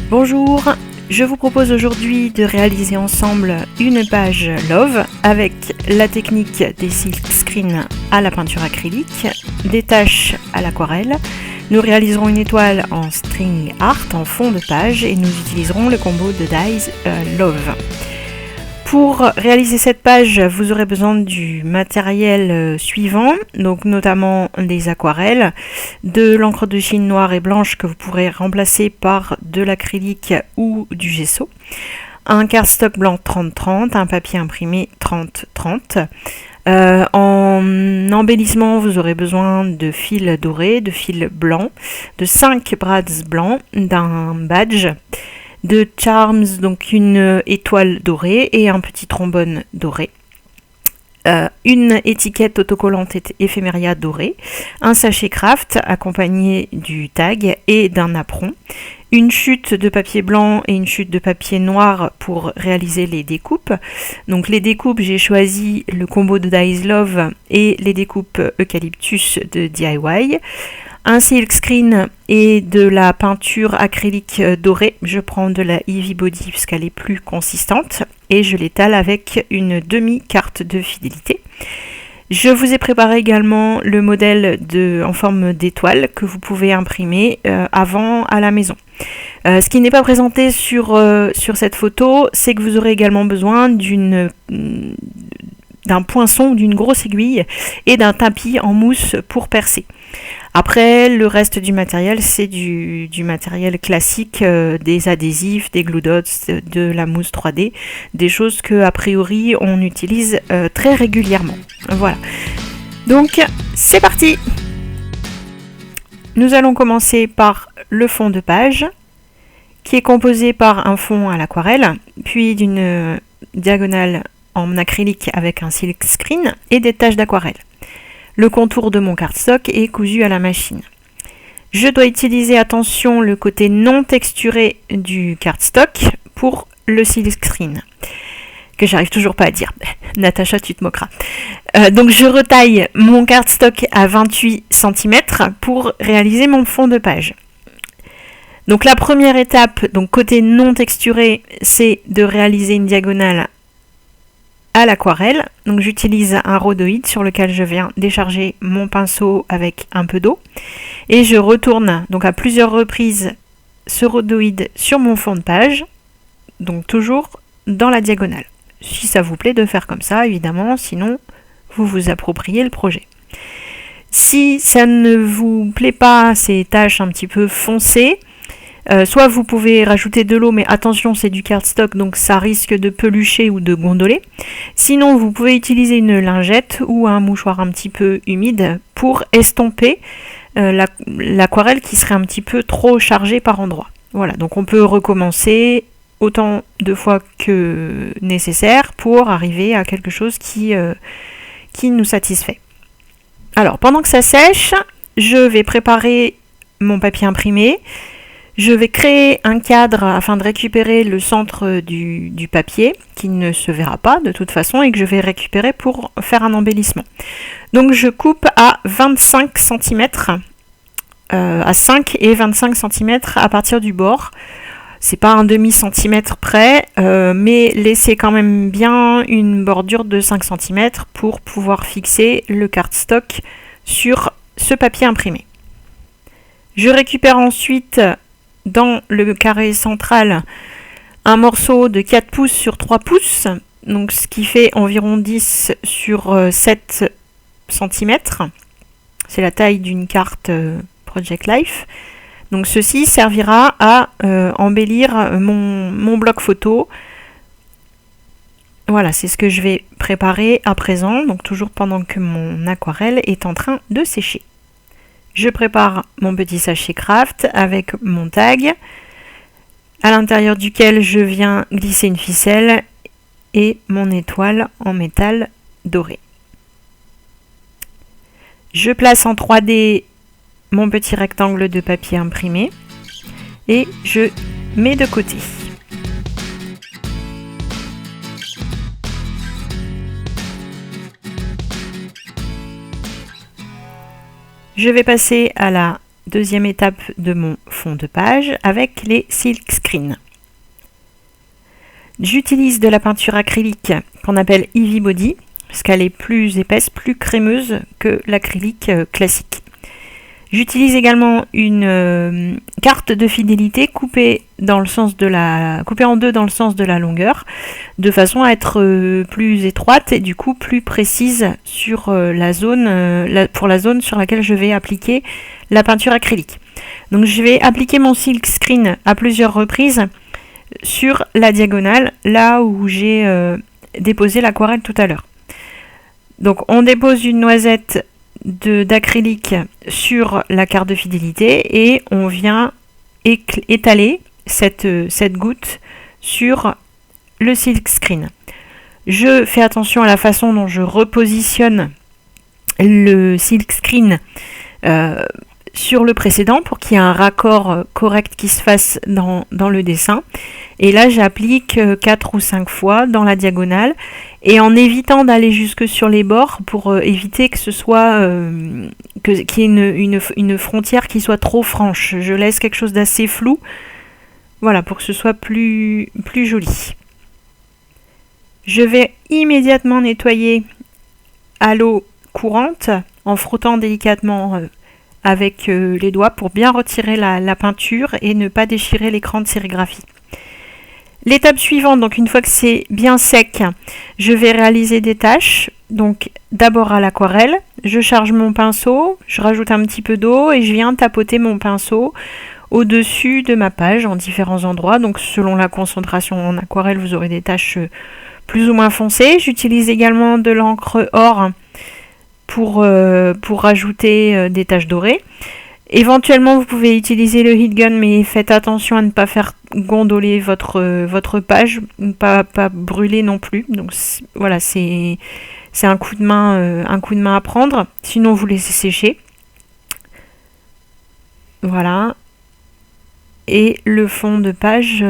Bonjour, je vous propose aujourd'hui de réaliser ensemble une page Love avec la technique des silk screen à la peinture acrylique, des taches à l'aquarelle. Nous réaliserons une étoile en string art en fond de page et nous utiliserons le combo de dies Love. Pour réaliser cette page, vous aurez besoin du matériel suivant, donc notamment des aquarelles, de l'encre de Chine noire et blanche que vous pourrez remplacer par de l'acrylique ou du gesso, un cardstock blanc 30-30, un papier imprimé 30-30. En embellissement, vous aurez besoin de fils dorés, de fils blancs, de 5 brads blancs, d'un badge, de charms, donc une étoile dorée et un petit trombone doré, une étiquette autocollante éphéméria dorée, un sachet craft accompagné du tag et d'un apron, une chute de papier blanc et une chute de papier noir pour réaliser les découpes. Donc les découpes, j'ai choisi le combo de Dies Love et les découpes Eucalyptus de DIY. Un silk screen et de la peinture acrylique dorée. Je prends de la Heavy Body puisqu'elle est plus consistante et je l'étale avec une demi-carte de fidélité. Je vous ai préparé également le modèle en forme d'étoile que vous pouvez imprimer avant à la maison. Ce qui n'est pas présenté sur cette photo, c'est que vous aurez également besoin d'un poinçon ou d'une grosse aiguille et d'un tapis en mousse pour percer. Après, le reste du matériel, c'est du matériel classique, des adhésifs, des glue dots, de la mousse 3D, des choses que a priori on utilise très régulièrement. Voilà. Donc, c'est parti! Nous allons commencer par le fond de page, qui est composé par un fond à l'aquarelle, puis d'une diagonale en acrylique avec un silk screen et des taches d'aquarelle. Le contour de mon cardstock est cousu à la machine. Je dois utiliser, attention, le côté non texturé du cardstock pour le silk screen, que j'arrive toujours pas à dire. Natacha, tu te moqueras. Donc je retaille mon cardstock à 28 cm pour réaliser mon fond de page. Donc la première étape, donc côté non texturé, c'est de réaliser une diagonale à l'aquarelle. Donc j'utilise un rhodoïde sur lequel je viens décharger mon pinceau avec un peu d'eau et je retourne donc à plusieurs reprises ce rhodoïde sur mon fond de page, donc toujours dans la diagonale. Si ça vous plaît de faire comme ça, évidemment, sinon vous vous appropriez le projet. Si ça ne vous plaît pas, ces taches un petit peu foncées, soit vous pouvez rajouter de l'eau, mais attention, c'est du cardstock, donc ça risque de pelucher ou de gondoler. Sinon, vous pouvez utiliser une lingette ou un mouchoir un petit peu humide pour estomper l'aquarelle qui serait un petit peu trop chargée par endroits. Voilà, donc on peut recommencer autant de fois que nécessaire pour arriver à quelque chose qui nous satisfait. Alors, pendant que ça sèche, je vais préparer mon papier imprimé. Je vais créer un cadre afin de récupérer le centre du papier qui ne se verra pas de toute façon et que je vais récupérer pour faire un embellissement. Donc je coupe à 25 cm, à 5 et 25 cm à partir du bord. C'est pas un demi-centimètre près, mais laissez quand même bien une bordure de 5 cm pour pouvoir fixer le cardstock sur ce papier imprimé. Je récupère ensuite dans le carré central un morceau de 4 pouces sur 3 pouces, donc ce qui fait environ 10 sur 7 cm. C'est la taille d'une carte Project Life. Donc ceci servira à embellir mon bloc photo. Voilà, c'est ce que je vais préparer à présent, donc toujours pendant que mon aquarelle est en train de sécher. Je prépare mon petit sachet craft avec mon tag, à l'intérieur duquel je viens glisser une ficelle et mon étoile en métal doré. Je place en 3D mon petit rectangle de papier imprimé et je mets de côté. Je vais passer à la deuxième étape de mon fond de page avec les silkscreen. J'utilise de la peinture acrylique qu'on appelle Heavy Body parce qu'elle est plus épaisse, plus crémeuse que l'acrylique classique. J'utilise également une carte de fidélité coupée en deux dans le sens de la longueur, de façon à être plus étroite et du coup plus précise sur pour la zone sur laquelle je vais appliquer la peinture acrylique. Donc je vais appliquer mon silkscreen à plusieurs reprises sur la diagonale, là où j'ai déposé l'aquarelle tout à l'heure. Donc on dépose une noisette d'acrylique sur la carte de fidélité et on vient étaler cette goutte sur le silkscreen. Je fais attention à la façon dont je repositionne le silkscreen sur le précédent pour qu'il y ait un raccord correct qui se fasse dans le dessin. Et là, j'applique 4 ou 5 fois dans la diagonale et en évitant d'aller jusque sur les bords pour éviter que ce soit qu'il y ait une frontière qui soit trop franche. Je laisse quelque chose d'assez flou, voilà, pour que ce soit plus joli. Je vais immédiatement nettoyer à l'eau courante en frottant délicatement avec les doigts pour bien retirer la peinture et ne pas déchirer l'écran de sérigraphie. L'étape suivante, donc une fois que c'est bien sec, je vais réaliser des tâches. Donc d'abord à l'aquarelle, je charge mon pinceau, je rajoute un petit peu d'eau et je viens tapoter mon pinceau au-dessus de ma page en différents endroits. Donc selon la concentration en aquarelle, vous aurez des taches plus ou moins foncées. J'utilise également de l'encre or pour rajouter des taches dorées. Éventuellement, vous pouvez utiliser le heat gun, mais faites attention à ne pas faire gondoler votre page, pas brûler non plus. Donc voilà, c'est un coup de main à prendre. Sinon, vous laissez sécher. Voilà. Et le fond de page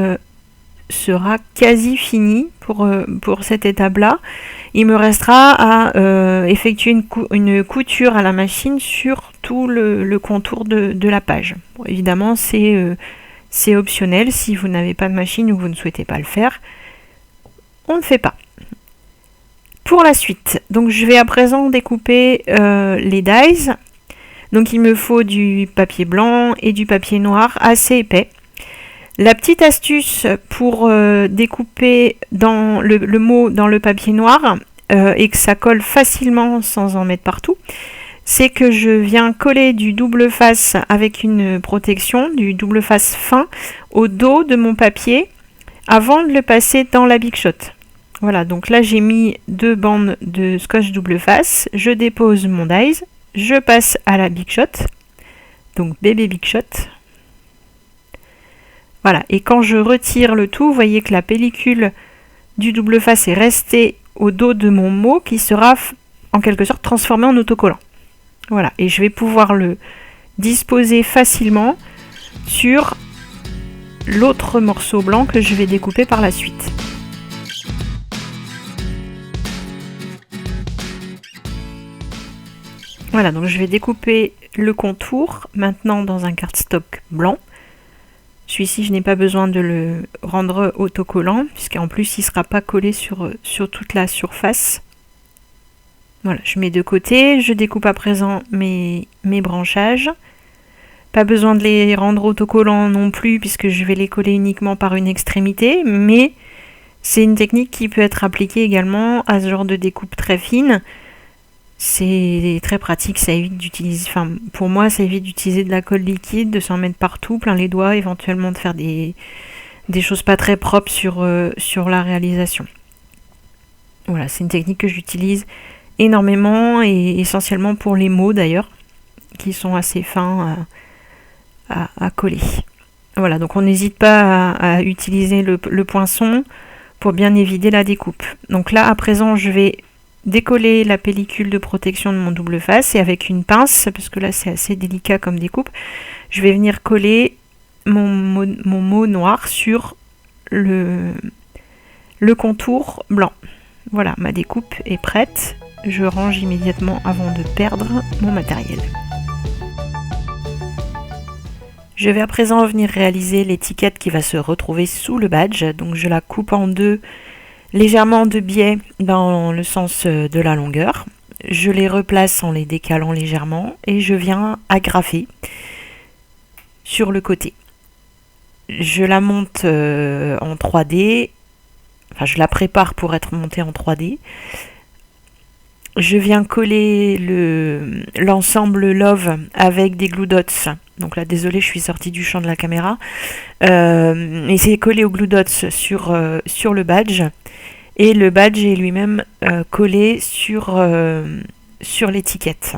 sera quasi fini pour cette étape-là. Il me restera à effectuer une couture à la machine sur tout le contour de la page. Bon, évidemment, c'est optionnel. Si vous n'avez pas de machine ou vous ne souhaitez pas le faire, on ne fait pas. Pour la suite, donc je vais à présent découper les dies. Donc il me faut du papier blanc et du papier noir assez épais. La petite astuce pour découper le mot dans le papier noir et que ça colle facilement sans en mettre partout, c'est que je viens coller du double face avec une protection, du double face fin, au dos de mon papier avant de le passer dans la Big Shot. Voilà, donc là j'ai mis 2 bandes de scotch double face, je dépose mon dies, je passe à la Big Shot, donc bébé Big Shot. Voilà, et quand je retire le tout, vous voyez que la pellicule du double face est restée au dos de mon mot qui sera en quelque sorte transformé en autocollant. Voilà, et je vais pouvoir le disposer facilement sur l'autre morceau blanc que je vais découper par la suite. Voilà, donc je vais découper le contour maintenant dans un cardstock blanc. Celui-ci, je n'ai pas besoin de le rendre autocollant, puisqu'en plus, il ne sera pas collé sur toute la surface. Voilà, je mets de côté, je découpe à présent mes branchages. Pas besoin de les rendre autocollants non plus, puisque je vais les coller uniquement par une extrémité, mais c'est une technique qui peut être appliquée également à ce genre de découpe très fine. C'est très pratique, ça évite d'utiliser, enfin pour moi ça évite d'utiliser de la colle liquide, de s'en mettre partout, plein les doigts, éventuellement de faire des choses pas très propres sur la réalisation. Voilà, c'est une technique que j'utilise énormément et essentiellement pour les mots d'ailleurs, qui sont assez fins à coller. Voilà, donc on n'hésite pas à utiliser le poinçon pour bien éviter la découpe. Donc là à présent je vais décoller la pellicule de protection de mon double face et avec une pince, parce que là c'est assez délicat comme découpe, je vais venir coller mon mot noir sur le contour blanc. Voilà, ma découpe est prête. Je range immédiatement avant de perdre mon matériel. Je vais à présent venir réaliser l'étiquette qui va se retrouver sous le badge. Donc je la coupe en deux, légèrement de biais dans le sens de la longueur. Je les replace en les décalant légèrement et je viens agrafer sur le côté. Je la monte en 3D, enfin je la prépare pour être montée en 3D. Je viens coller l'ensemble Love avec des glue dots. Donc là, désolé, je suis sortie du champ de la caméra. Et c'est collé au glue dots sur le badge. Et le badge est lui-même collé sur l'étiquette.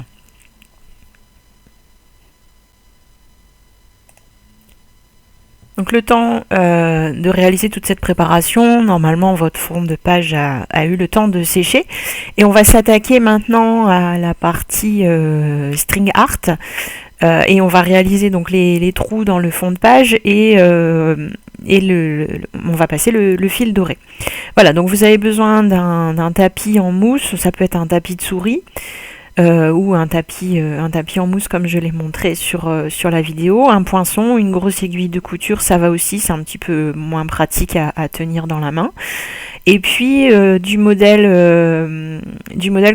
Donc le temps de réaliser toute cette préparation, normalement votre fond de page a eu le temps de sécher. Et on va s'attaquer maintenant à la partie string art. Et on va réaliser donc les trous dans le fond de page et on va passer le fil doré. Voilà, donc vous avez besoin d'un tapis en mousse, ça peut être un tapis de souris. Ou un tapis en mousse comme je l'ai montré sur la vidéo, un poinçon, une grosse aiguille de couture, ça va aussi, c'est un petit peu moins pratique à tenir dans la main. Et puis du modèle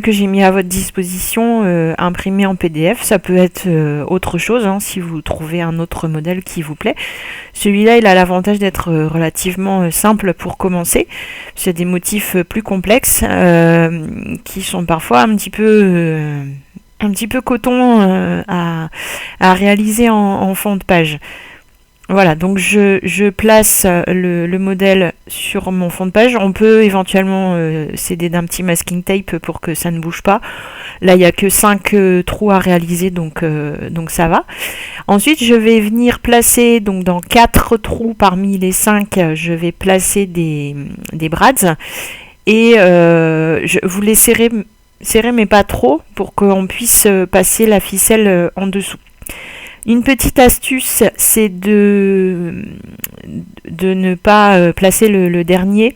que j'ai mis à votre disposition, imprimé en PDF, ça peut être autre chose si vous trouvez un autre modèle qui vous plaît. Celui-là, il a l'avantage d'être relativement simple pour commencer. C'est des motifs plus complexes qui sont parfois un petit peu coton à réaliser en fond de page. Voilà, donc je place le modèle sur mon fond de page. On peut éventuellement s'aider d'un petit masking tape pour que ça ne bouge pas. Là, il n'y a que 5 trous à réaliser, donc ça va. Ensuite, je vais venir placer, donc dans 4 trous parmi les 5, je vais placer des brads. Et vous les serrez mais pas trop, pour qu'on puisse passer la ficelle en dessous. Une petite astuce, c'est de ne pas placer le dernier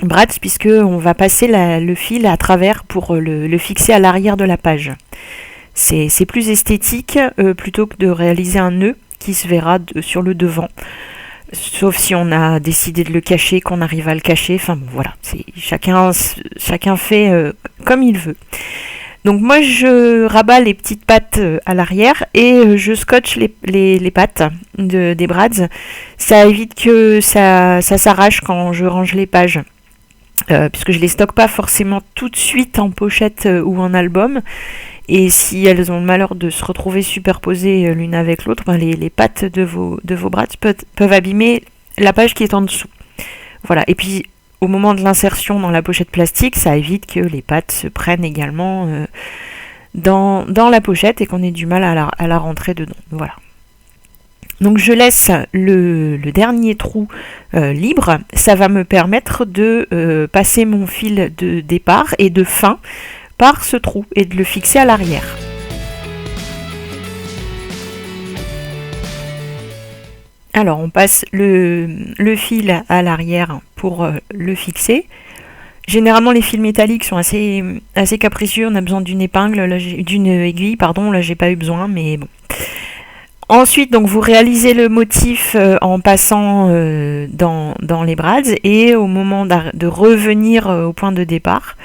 brad, puisque on va passer le fil à travers pour le fixer à l'arrière de la page. C'est plus esthétique plutôt que de réaliser un nœud qui se verra sur le devant. Sauf si on a décidé de le cacher, qu'on arrive à le cacher. Enfin bon, voilà, chacun fait comme il veut. Donc moi je rabats les petites pattes à l'arrière et je scotche les pattes des brads. Ça évite que ça s'arrache quand je range les pages. Puisque je les stocke pas forcément tout de suite en pochette ou en album. Et si elles ont le malheur de se retrouver superposées l'une avec l'autre, les pattes de vos brads peuvent abîmer la page qui est en dessous. Voilà, et puis au moment de l'insertion dans la pochette plastique, ça évite que les pattes se prennent également dans la pochette et qu'on ait du mal à la rentrer dedans. Voilà. Donc je laisse le dernier trou libre, ça va me permettre de passer mon fil de départ et de fin par ce trou et de le fixer à l'arrière. Alors on passe le fil à l'arrière pour le fixer. Généralement les fils métalliques sont assez capricieux, on a besoin d'une épingle, d'une aiguille, là j'ai pas eu besoin, mais bon. Ensuite, donc vous réalisez le motif en passant dans les brads et au moment de revenir au point de départ,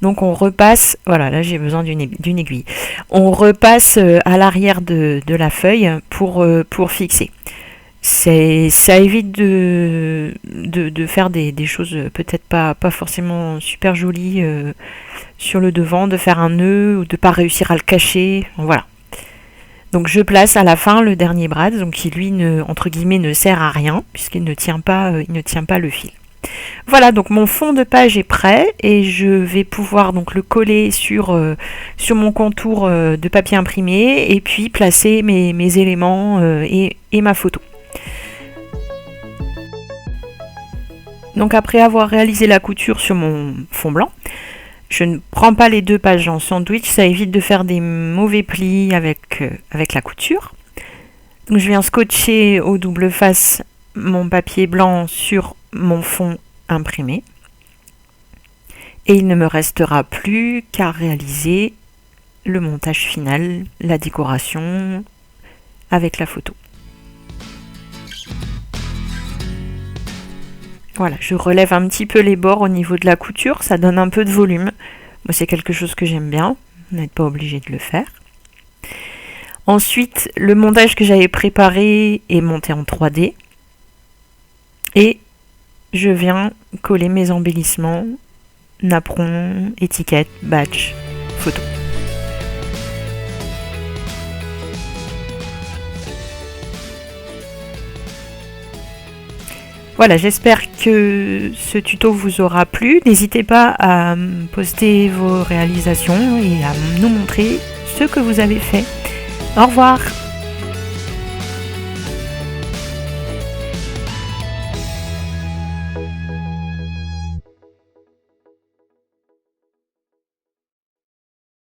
donc on repasse, voilà, là j'ai besoin d'une aiguille, on repasse à l'arrière de la feuille pour fixer. Ça évite de faire des choses peut-être pas forcément super jolies sur le devant, de faire un nœud ou de pas réussir à le cacher, voilà. Donc je place à la fin le dernier brad, donc qui lui entre guillemets ne sert à rien puisqu'il ne tient pas le fil. Voilà, donc mon fond de page est prêt et je vais pouvoir donc le coller sur mon contour de papier imprimé et puis placer mes éléments et ma photo. Donc après avoir réalisé la couture sur mon fond blanc, je ne prends pas les 2 pages en sandwich, ça évite de faire des mauvais plis avec la couture. Donc je viens scotcher au double face mon papier blanc sur mon fond imprimé. Et il ne me restera plus qu'à réaliser le montage final, la décoration avec la photo. Voilà, je relève un petit peu les bords au niveau de la couture, ça donne un peu de volume. Moi, c'est quelque chose que j'aime bien, vous n'êtes pas obligé de le faire. Ensuite, le montage que j'avais préparé est monté en 3D. Et je viens coller mes embellissements, napperons, étiquettes, badge, photo. Voilà, j'espère que ce tuto vous aura plu. N'hésitez pas à poster vos réalisations et à nous montrer ce que vous avez fait. Au revoir!